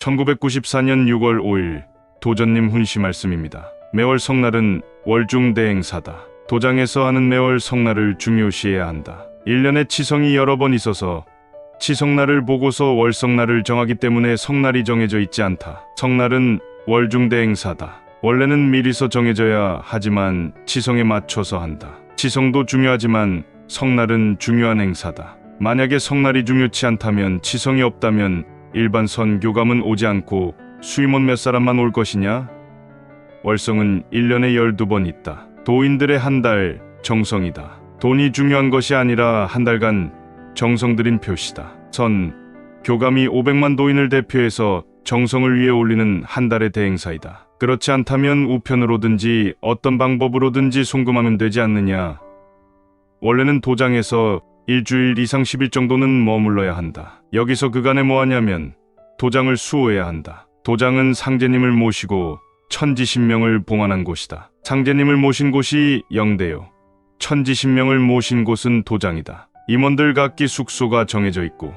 1994년 6월 5일 도전님 훈시 말씀입니다. 매월 성날은 월중대행사다. 도장에서 하는 매월 성날을 중요시해야 한다. 1년에 치성이 여러 번 있어서 치성날을 보고서 월성날을 정하기 때문에 성날이 정해져 있지 않다. 성날은 월중대행사다. 원래는 미리서 정해져야 하지만 치성에 맞춰서 한다. 치성도 중요하지만 성날은 중요한 행사다. 만약에 성날이 중요치 않다면 치성이 없다면 일반 선교감은 오지 않고 수임원 몇 사람만 올 것이냐? 월성은 1년에 12번 있다. 도인들의 한 달 정성이다. 돈이 중요한 것이 아니라 한 달간 정성 들인 표시다. 선 교감이 500만 도인을 대표해서 정성을 위해 올리는 한 달의 대행사이다. 그렇지 않다면 우편으로든지 어떤 방법으로든지 송금하면 되지 않느냐? 원래는 도장에서 일주일 이상 10일 정도는 머물러야 한다. 여기서 그간에 뭐하냐면 도장을 수호해야 한다. 도장은 상제님을 모시고 천지신명을 봉안한 곳이다. 상제님을 모신 곳이 영대요. 천지신명을 모신 곳은 도장이다. 임원들 각기 숙소가 정해져 있고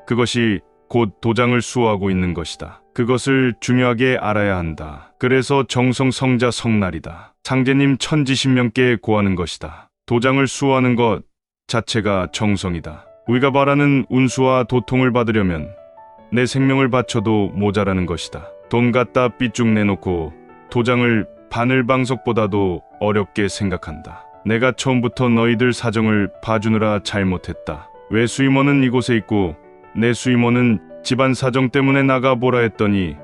그것이 곧 도장을 수호하고 있는 것이다. 그것을 중요하게 알아야 한다. 그래서 정성 성자 성날이다. 상제님 천지신명께 고하는 것이다. 도장을 수호하는 것 자체가 정성이다. 우리가 바라는 운수와 도통을 받으려면 내 생명을 바쳐도 모자라는 것이다. 돈 갖다 삐쭉 내놓고 도장을 바늘방석보다도 어렵게 생각한다. 내가 처음부터 너희들 사정을 봐주느라 잘못했다. 왜 수임원은 이곳에 있고 내 수임원은 집안 사정 때문에 나가보라 했더니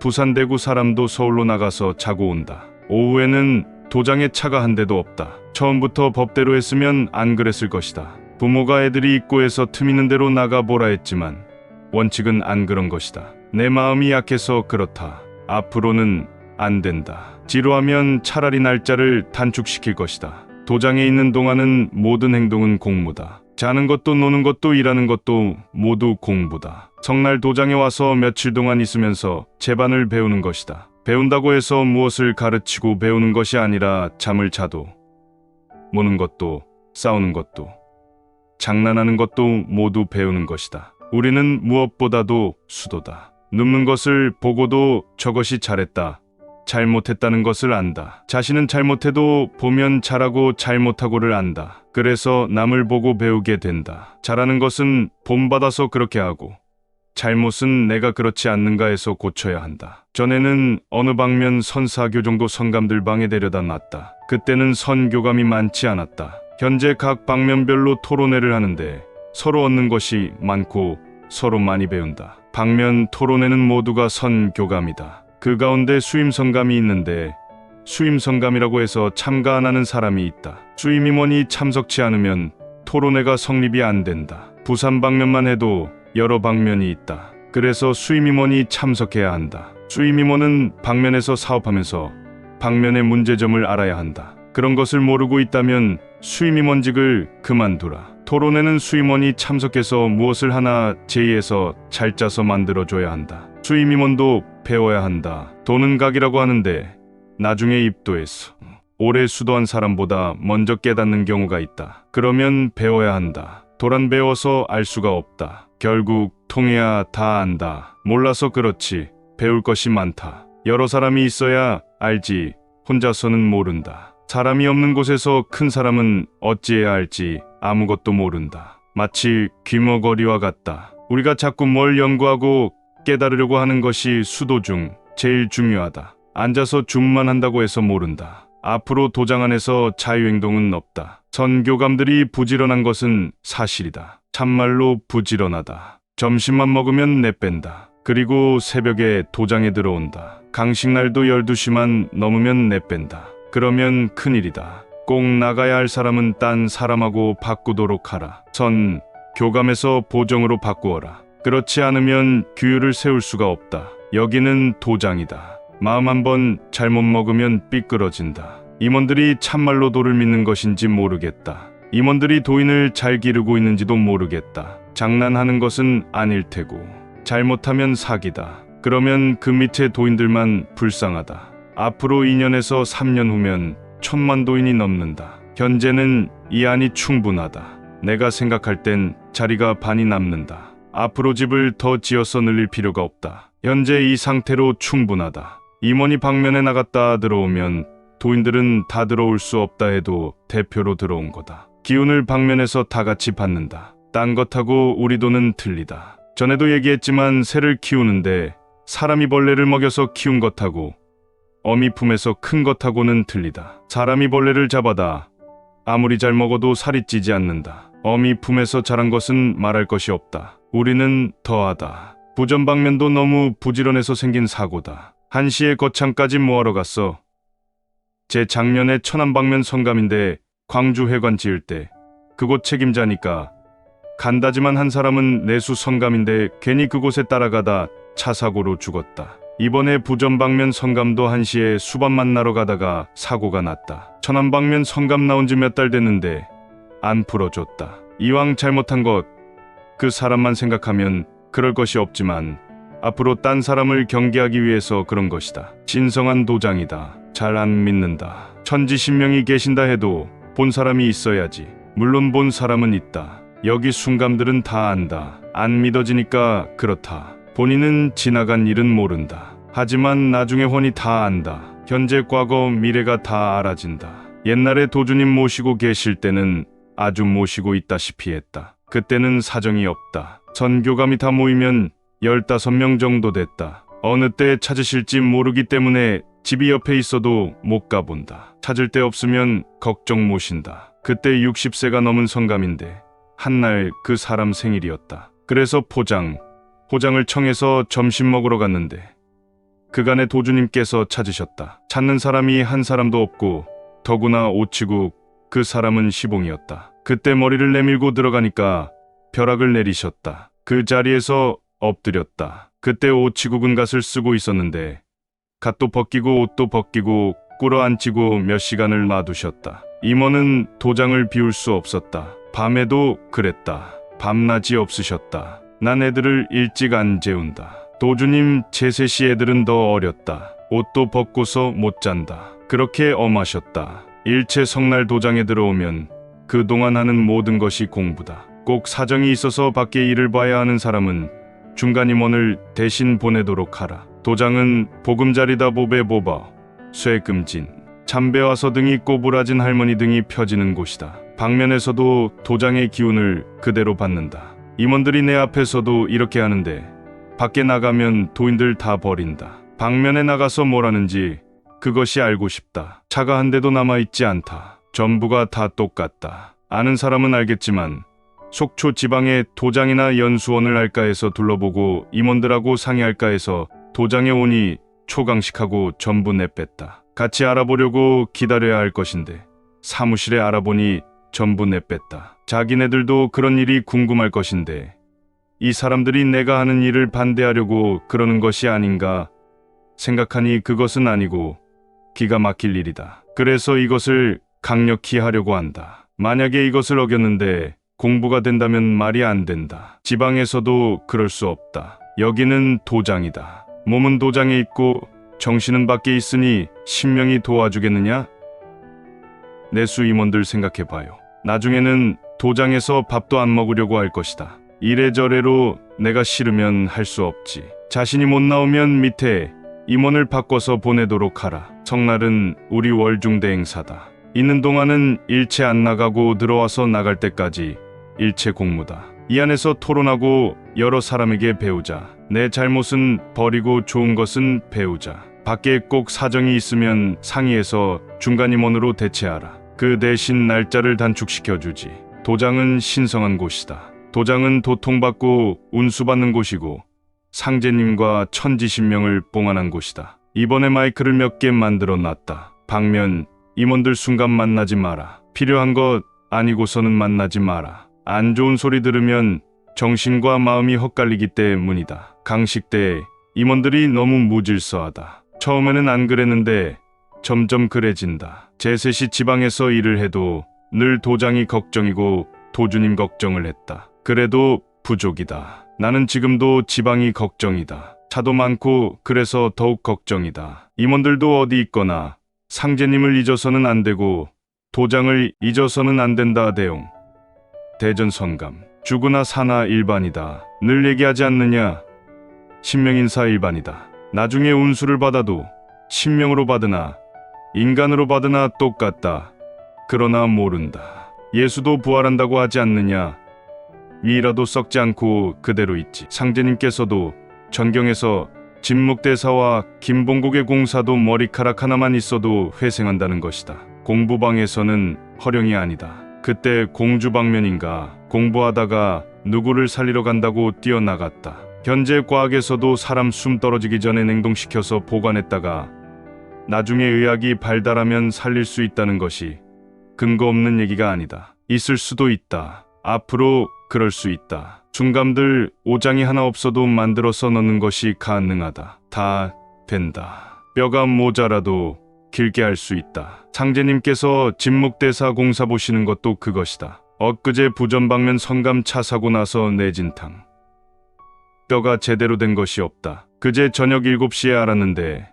부산 대구 사람도 서울로 나가서 자고 온다. 오후에는 도장에 차가 한 대도 없다. 처음부터 법대로 했으면 안 그랬을 것이다. 부모가 애들이 있고 해서 틈 있는 대로 나가보라 했지만 원칙은 안 그런 것이다. 내 마음이 약해서 그렇다. 앞으로는 안 된다. 지루하면 차라리 날짜를 단축시킬 것이다. 도장에 있는 동안은 모든 행동은 공무다. 자는 것도 노는 것도 일하는 것도 모두 공부다. 성날 도장에 와서 며칠 동안 있으면서 제반을 배우는 것이다. 배운다고 해서 무엇을 가르치고 배우는 것이 아니라 잠을 자도 모는 것도 싸우는 것도 장난하는 것도 모두 배우는 것이다. 우리는 무엇보다도 수도다. 눕는 것을 보고도 저것이 잘했다, 잘못했다는 것을 안다. 자신은 잘못해도 보면 잘하고 잘못하고를 안다. 그래서 남을 보고 배우게 된다. 잘하는 것은 본받아서 그렇게 하고 잘못은 내가 그렇지 않는가 해서 고쳐야 한다. 전에는 어느 방면 선사교 정도 선감들 방에 데려다 놨다. 그때는 선교감이 많지 않았다. 현재 각 방면별로 토론회를 하는데 서로 얻는 것이 많고 서로 많이 배운다. 방면 토론회는 모두가 선교감이다. 그 가운데 수임선감이 있는데 수임선감이라고 해서 참가 안 하는 사람이 있다. 수임임원이 참석치 않으면 토론회가 성립이 안 된다. 부산 방면만 해도 여러 방면이 있다. 그래서 수임임원이 참석해야 한다. 수임임원은 방면에서 사업하면서 방면의 문제점을 알아야 한다. 그런 것을 모르고 있다면 수임임원직을 그만두라. 토론회는 수임원이 참석해서 무엇을 하나 제의해서 잘 짜서 만들어줘야 한다. 수임임원도 배워야 한다. 도는 각이라고 하는데 나중에 입도해서 오래 수도한 사람보다 먼저 깨닫는 경우가 있다. 그러면 배워야 한다. 도란 배워서 알 수가 없다. 결국 통해야 다 안다. 몰라서 그렇지 배울 것이 많다. 여러 사람이 있어야 알지 혼자서는 모른다. 사람이 없는 곳에서 큰 사람은 어찌해야 할지 아무것도 모른다. 마치 귀머거리와 같다. 우리가 자꾸 뭘 연구하고 깨달으려고 하는 것이 수도 중 제일 중요하다. 앉아서 줌만 한다고 해서 모른다. 앞으로 도장 안에서 자유행동은 없다. 선교감들이 부지런한 것은 사실이다. 참말로 부지런하다. 점심만 먹으면 내뺀다. 그리고 새벽에 도장에 들어온다. 강식날도 12시만 넘으면 내뺀다. 그러면 큰일이다. 꼭 나가야 할 사람은 딴 사람하고 바꾸도록 하라. 선 교감에서 보정으로 바꾸어라. 그렇지 않으면 규율을 세울 수가 없다. 여기는 도장이다. 마음 한번 잘못 먹으면 삐끄러진다. 임원들이 참말로 도를 믿는 것인지 모르겠다. 임원들이 도인을 잘 기르고 있는지도 모르겠다. 장난하는 것은 아닐 테고 잘못하면 사기다. 그러면 그 밑에 도인들만 불쌍하다. 앞으로 2년에서 3년 후면 1000만 도인이 넘는다. 현재는 이 안이 충분하다. 내가 생각할 땐 자리가 반이 남는다. 앞으로 집을 더 지어서 늘릴 필요가 없다. 현재 이 상태로 충분하다. 임원이 방면에 나갔다 들어오면 도인들은 다 들어올 수 없다 해도 대표로 들어온 거다. 기운을 방면에서 다 같이 받는다. 딴 것하고 우리 도는 틀리다. 전에도 얘기했지만 새를 키우는데 사람이 벌레를 먹여서 키운 것하고 어미 품에서 큰 것하고는 틀리다. 사람이 벌레를 잡아다 아무리 잘 먹어도 살이 찌지 않는다. 어미 품에서 자란 것은 말할 것이 없다. 우리는 더하다. 부전방면도 너무 부지런해서 생긴 사고다. 한시에 거창까지 뭐하러 갔어? 제 작년에 천안방면 성감인데 광주 회관 지을 때 그곳 책임자니까 간다지만 한 사람은 내수 성감인데 괜히 그곳에 따라가다 차 사고로 죽었다. 이번에 부전방면 성감도 한시에 수박 만나러 가다가 사고가 났다. 천안방면 성감 나온 지 몇 달 됐는데 안 풀어줬다. 이왕 잘못한 것 그 사람만 생각하면 그럴 것이 없지만 앞으로 딴 사람을 경계하기 위해서 그런 것이다. 진성한 도장이다. 잘 안 믿는다. 천지신명이 계신다 해도 본 사람이 있어야지. 물론 본 사람은 있다. 여기 순감들은 다 안다. 안 믿어지니까 그렇다. 본인은 지나간 일은 모른다. 하지만 나중에 훤히 다 안다. 현재, 과거, 미래가 다 알아진다. 옛날에 도주님 모시고 계실 때는 아주 모시고 있다시피 했다. 그때는 사정이 없다. 선교감이 다 모이면 15명 정도 됐다. 어느 때 찾으실지 모르기 때문에 집이 옆에 있어도 못 가본다. 찾을 데 없으면 걱정 모신다. 그때 60세가 넘은 성감인데 한날 그 사람 생일이었다. 그래서 포장을 청해서 점심 먹으러 갔는데 그간에 도주님께서 찾으셨다. 찾는 사람이 한 사람도 없고 더구나 오치국 그 사람은 시봉이었다. 그때 머리를 내밀고 들어가니까 벼락을 내리셨다. 그 자리에서 엎드렸다. 그때 오치국은 갓을 쓰고 있었는데 갓도 벗기고 옷도 벗기고 꿇어앉히고 몇 시간을 놔두셨다. 임원은 도장을 비울 수 없었다. 밤에도 그랬다. 밤낮이 없으셨다. 난 애들을 일찍 안 재운다. 도주님 제셋이 애들은 더 어렸다. 옷도 벗고서 못 잔다. 그렇게 엄하셨다. 일체 성날 도장에 들어오면 그동안 하는 모든 것이 공부다. 꼭 사정이 있어서 밖에 일을 봐야 하는 사람은 중간 임원을 대신 보내도록 하라. 도장은 보금자리다. 보배 보바 쇠금진 참배와서 등이 꼬부라진 할머니 등이 펴지는 곳이다. 방면에서도 도장의 기운을 그대로 받는다. 임원들이 내 앞에서도 이렇게 하는데 밖에 나가면 도인들 다 버린다. 방면에 나가서 뭘 하는지 그것이 알고 싶다. 차가 한 대도 남아있지 않다. 전부가 다 똑같다. 아는 사람은 알겠지만 속초 지방에 도장이나 연수원을 할까 해서 둘러보고 임원들하고 상의할까 해서 도장에 오니 초강식하고 전부 내뺐다. 같이 알아보려고 기다려야 할 것인데 사무실에 알아보니 전부 내뺐다. 자기네들도 그런 일이 궁금할 것인데 이 사람들이 내가 하는 일을 반대하려고 그러는 것이 아닌가 생각하니 그것은 아니고 기가 막힐 일이다. 그래서 이것을 강력히 하려고 한다. 만약에 이것을 어겼는데 공부가 된다면 말이 안 된다. 지방에서도 그럴 수 없다. 여기는 도장이다. 몸은 도장에 있고 정신은 밖에 있으니 신명이 도와주겠느냐? 내수 임원들 생각해봐요. 나중에는 도장에서 밥도 안 먹으려고 할 것이다. 이래저래로 내가 싫으면 할 수 없지. 자신이 못 나오면 밑에 임원을 바꿔서 보내도록 하라. 성날은 우리 월중대 행사다. 있는 동안은 일체 안 나가고 들어와서 나갈 때까지 일체 공무다. 이 안에서 토론하고 여러 사람에게 배우자. 내 잘못은 버리고 좋은 것은 배우자. 밖에 꼭 사정이 있으면 상의해서 중간 임원으로 대체하라. 그 대신 날짜를 단축시켜주지. 도장은 신성한 곳이다. 도장은 도통받고 운수받는 곳이고 상제님과 천지신명을 봉안한 곳이다. 이번에 마이크를 몇 개 만들어 놨다. 방면 임원들 순간 만나지 마라. 필요한 것 아니고서는 만나지 마라. 안 좋은 소리 들으면 정신과 마음이 헛갈리기 때문이다. 강식 때 임원들이 너무 무질서하다. 처음에는 안 그랬는데 점점 그래진다. 제셋이 지방에서 일을 해도 늘 도장이 걱정이고 도주님 걱정을 했다. 그래도 부족이다. 나는 지금도 지방이 걱정이다. 차도 많고 그래서 더욱 걱정이다. 임원들도 어디 있거나 상제님을 잊어서는 안 되고 도장을 잊어서는 안 된다. 대용 대전 성감 죽으나 사나 일반이다. 늘 얘기하지 않느냐? 신명인사 일반이다. 나중에 운수를 받아도 신명으로 받으나 인간으로 받으나 똑같다. 그러나 모른다. 예수도 부활한다고 하지 않느냐? 위라도 썩지 않고 그대로 있지. 상제님께서도 전경에서 진묵대사와 김봉국의 공사도 머리카락 하나만 있어도 회생한다는 것이다. 공부방에서는 허령이 아니다. 그때 공주방면인가 공부하다가 누구를 살리러 간다고 뛰어나갔다. 현재 과학에서도 사람 숨 떨어지기 전에 냉동시켜서 보관했다가 나중에 의학이 발달하면 살릴 수 있다는 것이 근거 없는 얘기가 아니다. 있을 수도 있다. 앞으로 그럴 수 있다. 중감들 오장이 하나 없어도 만들어서 넣는 것이 가능하다. 다 된다. 뼈가 모자라도 길게 할 수 있다. 상제님께서 진묵대사 공사 보시는 것도 그것이다. 엊그제 부전방면 성감차 사고 나서 내진탕. 뼈가 제대로 된 것이 없다. 그제 저녁 7시에 알았는데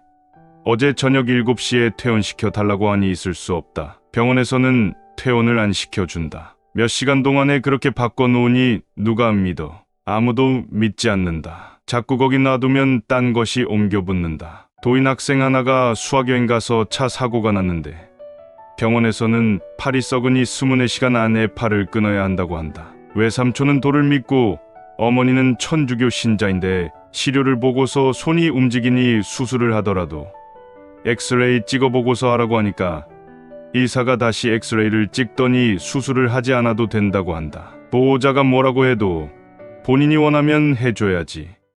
어제 저녁 7시에 퇴원시켜 달라고 하니 있을 수 없다. 병원에서는 퇴원을 안 시켜준다. 몇 시간 동안에 그렇게 바꿔놓으니 누가 믿어? 아무도 믿지 않는다. 자꾸 거기 놔두면 딴 것이 옮겨 붙는다. 도인 학생 하나가 수학여행 가서 차 사고가 났는데 병원에서는 팔이 썩으니 24시간 안에 팔을 끊어야 한다고 한다. 외삼촌은 도를 믿고 어머니는 천주교 신자인데 시료를 보고서 손이 움직이니 수술을 하더라도 엑스레이 찍어보고서 하라고 하니까 의사가 다시 엑스레이를 찍더니 수술을 하지 않아도 된다고 한다. 보호자가 뭐라고 해도 본인이 원하면 해줘야지.